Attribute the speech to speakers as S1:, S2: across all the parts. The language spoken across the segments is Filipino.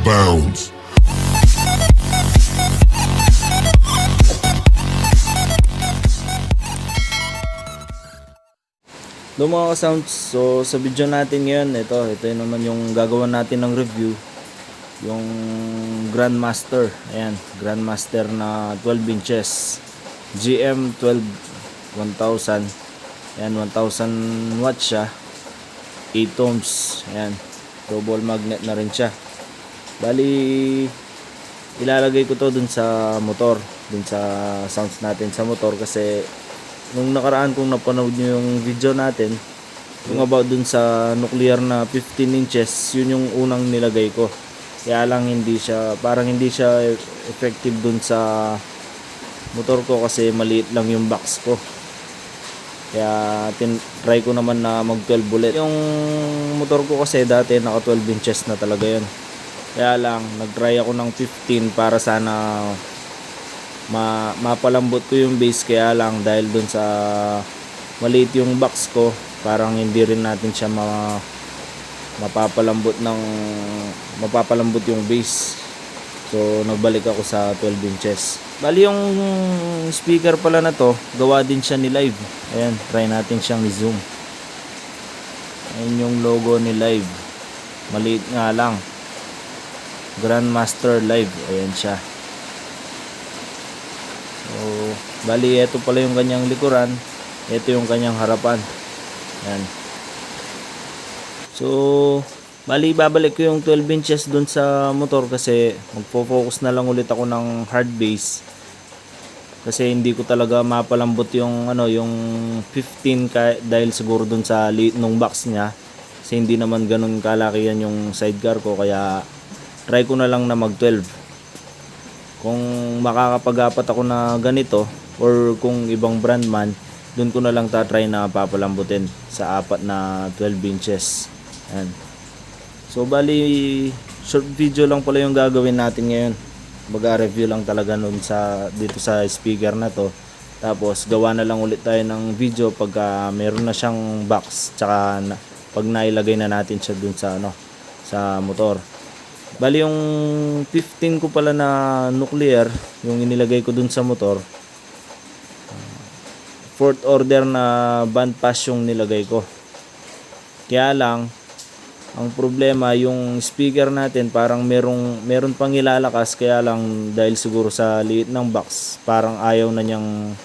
S1: bounds.
S2: Hello mga ka-sounds, so sa video natin ngayon, ito yun naman yung gagawin natin ng review, yung Grandmaster, ayan, Grandmaster na 12 inches, GM12 1000, ayan, 1000 watts siya, 8 ohms, ayan, double magnet na rin siya. Bali, ilalagay ko to dun sa motor, dun sa sounds natin sa motor kasi nung nakaraan kung napanood nyo yung video natin yung about dun sa nuclear na 15 inches, yun yung unang nilagay ko, kaya lang hindi siya, parang hindi siya effective dun sa motor ko kasi maliit lang yung box ko, kaya try ko naman na mag 12 ulit. Yung motor ko kasi dati naka 12 inches na talaga yun, kaya lang nag-try ako ng 15 para sana mapalambot ko yung base, kaya lang dahil dun sa maliit yung box ko parang hindi rin natin siya mapapalambot yung base, so nagbalik ako sa 12 inches. Bali yung speaker pala na to gawa din siya ni Live, ayan, try natin siyang i-zoom, ayan yung logo ni Live, maliit nga lang, Grandmaster Live, ayan siya. So, bali ito pala yung kanyang likuran, ito yung kanyang harapan. Yan. So, bali babalik ko yung 12 inches dun sa motor kasi magfo-focus na lang ulit ako ng hard base. Kasi hindi ko talaga mapalambot yung yung 15 dahil siguro dun sa liit nung box niya. Kasi hindi naman ganun kalaki yan yung sidecar ko, kaya try ko na lang na mag 12. Kung makakapag-apat ako na ganito or kung ibang brand man, dun ko na lang tatry na papalambutin sa apat na 12 inches. Ayan. So bali short video lang pala yung gagawin natin ngayon. Baga-review lang talaga nun dito sa speaker na to. Tapos gawa na lang ulit tayo ng video pagka meron na siyang box, tsaka pag nailagay na natin siya dun sa sa motor. Bali yung 15 ko pala na nuclear, yung inilagay ko dun sa motor, fourth order na band pass yung nilagay ko. Kaya lang ang problema yung speaker natin parang meron pang ilalakas, kaya lang dahil siguro sa liit ng box parang ayaw na niyang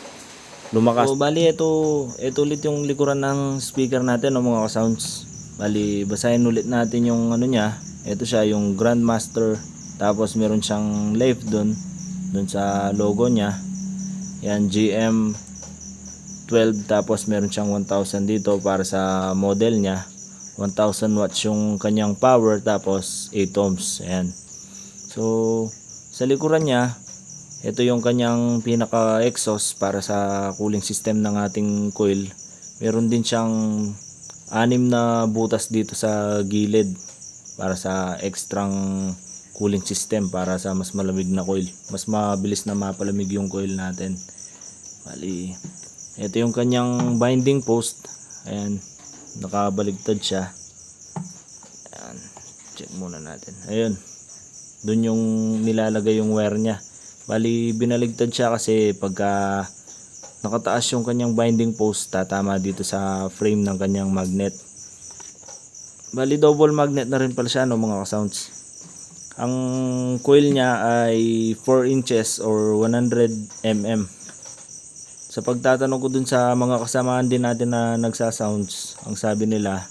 S2: lumakas. So bali ito ulit yung likuran ng speaker natin mga ka-sounds. Bali basahin ulit natin yung niya. Ito siya yung Grandmaster, tapos meron siyang live dun sa logo niya, yan GM 12, tapos meron siyang 1000 dito para sa model niya, 1000 watts yung kanyang power, tapos 8 ohms, ayan. So sa likuran niya, ito yung kanyang pinaka exhaust para sa cooling system ng ating coil. Meron din siyang 6 na butas dito sa gilid para sa extrang cooling system, para sa mas malamig na coil, mas mabilis na mapalamig yung coil natin. Bali ito yung kanyang binding post, ayan, nakabaligtad siya, ayan, check muna natin, ayun, dun yung nilalagay yung wire nya. Bali binaligtad siya kasi pagka nakataas yung kanyang binding post, tatama dito sa frame ng kanyang magnet. Bali double magnet na rin pala siya mga ka-sounds. Ang coil niya ay 4 inches or 100 mm. Sa pagtatanong ko dun sa mga kasamahan din natin na nagsa-sounds, ang sabi nila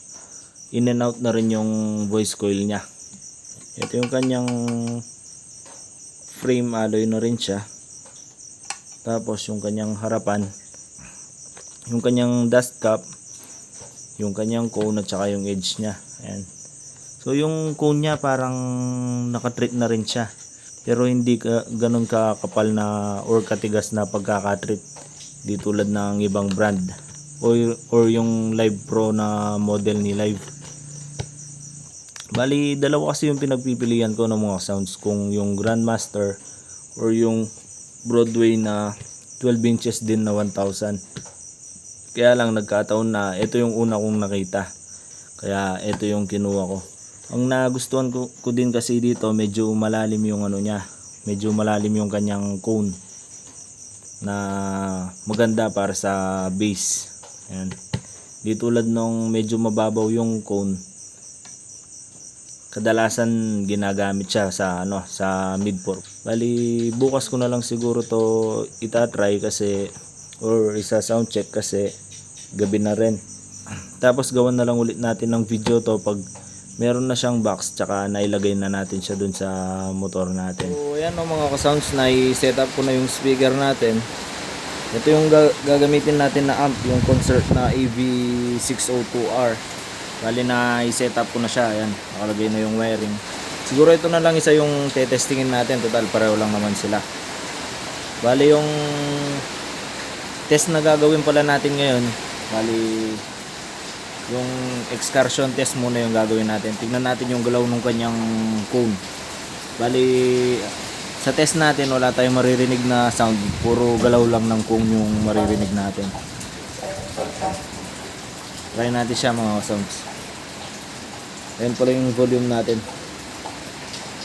S2: in and out na rin yung voice coil niya. Ito yung kanyang frame, alloy na rin siya. Tapos yung kanyang harapan, yung kanyang dust cap, yung kanyang cone at saka yung edge niya. Ayan. So yung cone niya parang nakatreat na rin siya, pero hindi ganun kakapal na or katigas na pagkakatreat di tulad ng ibang brand or yung Live Pro na model ni Live. Bali dalawa kasi yung pinagpipilian ko ng mga sounds, kung yung Grandmaster or yung Broadway na 12 inches din na 1000. Kaya lang nagkataon na ito yung una kong nakita, kaya ito yung kinuha ko. Ang nagustuhan ko din kasi dito, medyo malalim yung ano niya. Medyo malalim yung kanyang cone na maganda para sa base. Ayan. Di tulad nung medyo mababaw yung cone, kadalasan ginagamit siya sa ano, sa mid fork. Bali bukas ko na lang siguro to itatry kasi, or isa sound check kasi gabi na rin. Tapos gawan na lang ulit natin ng video to pag meron na siyang box, tsaka nailagay na natin siya dun sa motor natin. So ayan o mga ka-sounds, na-set up ko na yung speaker natin. Ito yung gagamitin natin na amp, yung concert na AV602R. Bali na i-set up ko na siya. Ayan, nakalagay na yung wiring. Siguro ito na lang isa yung tetestingin natin, total pareho lang naman sila. Bali yung test na gagawin pala natin ngayon, bali yung excursion test muna yung gagawin natin. Tingnan natin yung galaw ng kanyang cone. Bali sa test natin wala tayong maririnig na sound, puro galaw lang ng cone yung maririnig natin. Try natin siya mga sounds. Ayan pala yung volume natin.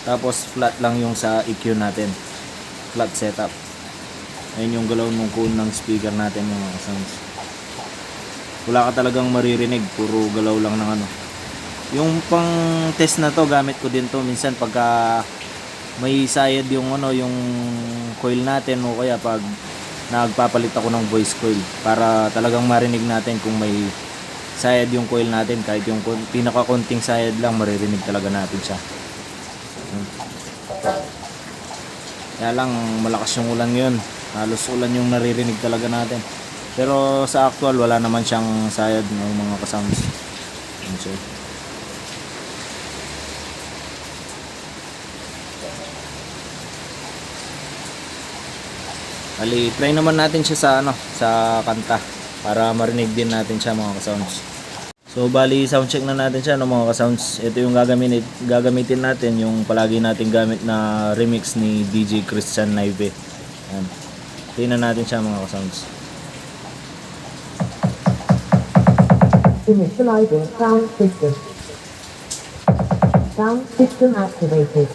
S2: Tapos flat lang yung sa EQ natin, flat setup. Ayan yung galaw ng cone ng speaker natin mga sounds. Wala ka talagang maririnig, puro galaw lang ng ano. Yung pang test na to gamit ko din to minsan pagka may sayad yung ano, yung coil natin, o kaya pag nagpapalit ako ng voice coil para talagang marinig natin kung may sayad yung coil natin. Kahit yung pinaka konting sayad lang, maririnig talaga natin siya. Kaya lang malakas yung ulan ngayon, halos ulan yung naririnig talaga natin. Pero sa actual wala naman siyang sayad ng mga ka-sounds. Ali, try naman natin siya sa ano, sa kanta para marinig din natin siya mga ka-sounds. So bali sound check na natin siya no mga ka-sounds. Ito yung gagamitin natin, yung palagi nating gamit na remix ni DJ Christian Naive. Ayan. Tingnan natin siya mga ka-sounds.
S1: Initializing sound system. Sound system activated.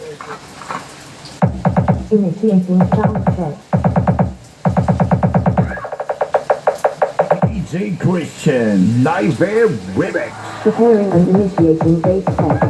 S1: Initiating sound check.
S3: DJ Christian Naive Remix.
S1: Preparing and initiating bass test.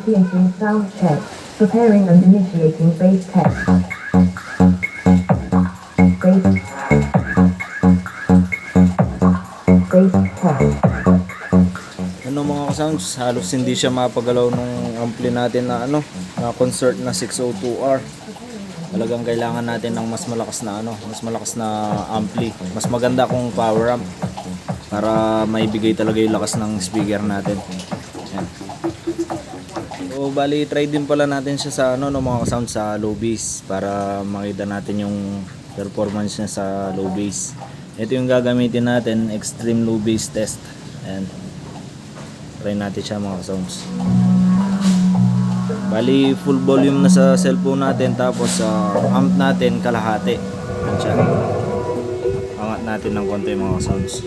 S1: Initiating sound check. Preparing and initiating bass test. Bass test.
S2: Ano mga ka-sounds, halos hindi siya mapagalaw nung ampli natin na ano, na concert na 602R. Talagang kailangan natin ng mas malakas na ano, mas malakas na ampli, mas maganda kung power amp para maibigay talaga yung lakas ng speaker natin. Yan. So bali try din pala natin siya sa ano no mga ka-sound, sa low bass para makita natin yung performance niya sa low bass. Ito yung gagamitin natin, extreme low bass test. Ayan. Try natin siya mga ka-sounds. Bali full volume na sa cellphone natin, tapos sa amp natin kalahati. Ayan siya. Angat natin ng konti mga ka-sounds.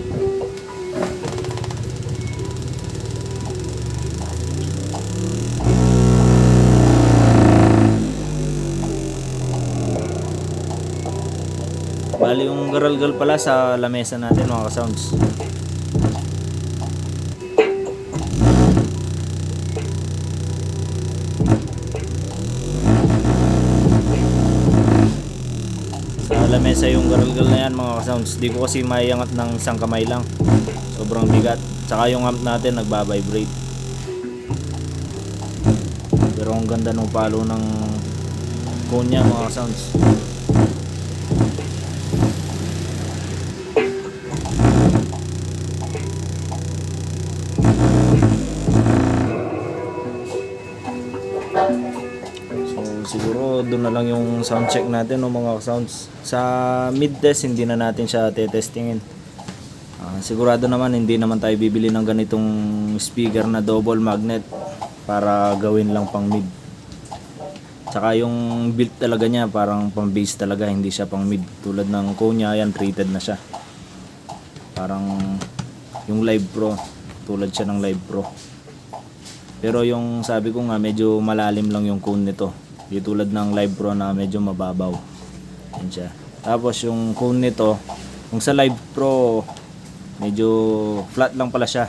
S2: Bali yung garalgal pala sa lamesa natin mga ka-sounds. Sa lamesa yung garalgal na yan mga ka-sounds. Di ko kasi maiangat ng isang kamay lang, sobrang bigat. Tsaka yung amp natin nagba-vibrate. Pero ang ganda ng palo ng cone niya mga ka-sounds. siguro doon na lang yung sound check natin o mga sounds. Sa mid test hindi na natin siya tetestingin. Sigurado naman hindi naman tayo bibili ng ganitong speaker na double magnet para gawin lang pang mid. Tsaka yung build talaga niya parang pang bass talaga, hindi siya pang mid. Tulad ng Konya, yan treated na siya. Parang yung Live Pro, tulad siya ng Live Pro. Pero yung sabi ko nga medyo malalim lang yung cone nito. Di tulad ng Live Pro na medyo mababaw. Yan siya. Tapos yung cone nito, kung sa Live Pro medyo flat lang pala siya.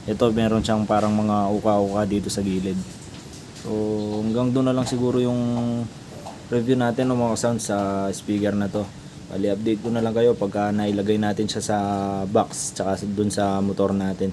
S2: Ito meron siyang parang mga uka-uka dito sa gilid. So hanggang doon na lang siguro yung review natin ng mga sound sa speaker na to. Bali update ko na lang kayo pagka nailagay natin siya sa box tsaka dun sa motor natin.